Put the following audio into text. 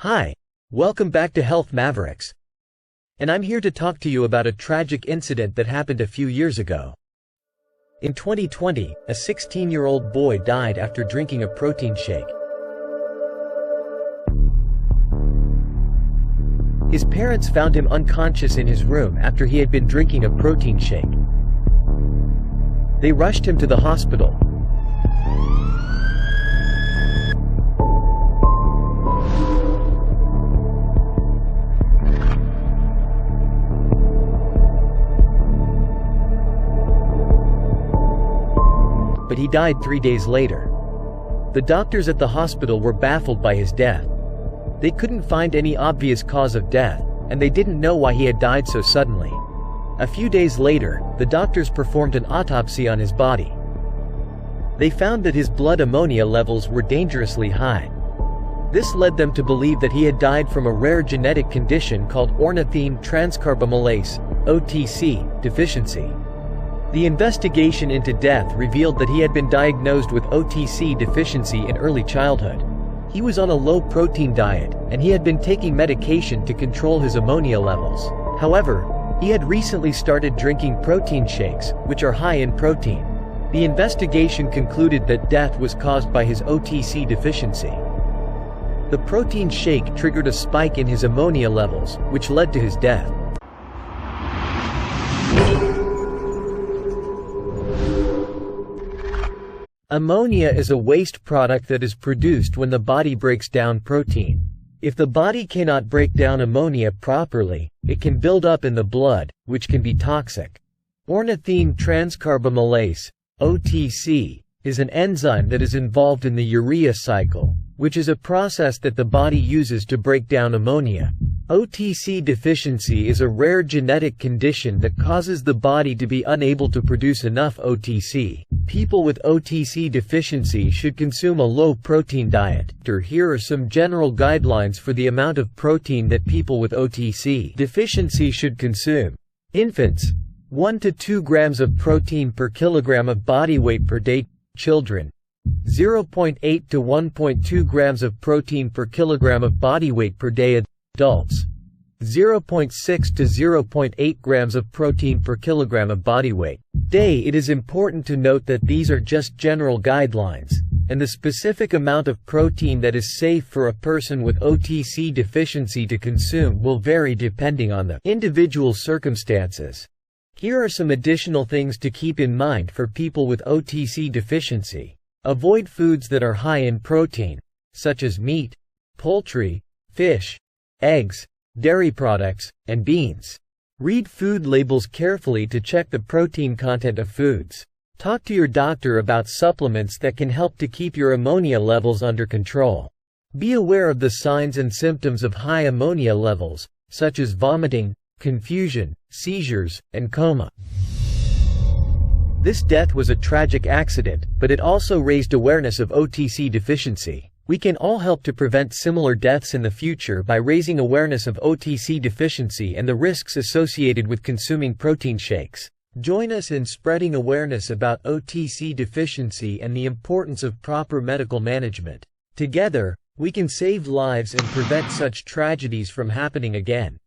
Hi, welcome back to Health Mavericks. And I'm here to talk to you about a tragic incident that happened a few years ago. In 2020, a 16-year-old boy died after drinking a protein shake. His parents found him unconscious in his room after he had been drinking a protein shake. They rushed him to the hospital. But he died 3 days later. The doctors at the hospital were baffled by his death. They couldn't find any obvious cause of death, and they didn't know why he had died so suddenly. A few days later, the doctors performed an autopsy on his body. They found that his blood ammonia levels were dangerously high. This led them to believe that he had died from a rare genetic condition called ornithine transcarbamylase (OTC) deficiency. The investigation into death revealed that he had been diagnosed with OTC deficiency in early childhood. He was on a low-protein diet, and he had been taking medication to control his ammonia levels. However, he had recently started drinking protein shakes, which are high in protein. The investigation concluded that death was caused by his OTC deficiency. The protein shake triggered a spike in his ammonia levels, which led to his death. Ammonia is a waste product that is produced when the body breaks down protein. If the body cannot break down ammonia properly, it can build up in the blood, which can be toxic. Ornithine transcarbamylase, OTC, is an enzyme that is involved in the urea cycle, which is a process that the body uses to break down ammonia. OTC deficiency is a rare genetic condition that causes the body to be unable to produce enough OTC. People with OTC deficiency should consume a low-protein diet. Here are some general guidelines for the amount of protein that people with OTC deficiency should consume. Infants, 1 to 2 grams of protein per kilogram of body weight per day. Children, 0.8 to 1.2 grams of protein per kilogram of body weight per day. Adults, 0.6 to 0.8 grams of protein per kilogram of body weight. It is important to note that these are just general guidelines, and the specific amount of protein that is safe for a person with OTC deficiency to consume will vary depending on the individual circumstances. Here are some additional things to keep in mind for people with OTC deficiency. Avoid foods that are high in protein, such as meat, poultry, fish, eggs, dairy products, and beans. Read food labels carefully to check the protein content of foods. Talk to your doctor about supplements that can help to keep your ammonia levels under control. Be aware of the signs and symptoms of high ammonia levels, such as vomiting, confusion, seizures, and coma. This death was a tragic accident, but it also raised awareness of OTC deficiency. We can all help to prevent similar deaths in the future by raising awareness of OTC deficiency and the risks associated with consuming protein shakes. Join us in spreading awareness about OTC deficiency and the importance of proper medical management. Together, we can save lives and prevent such tragedies from happening again.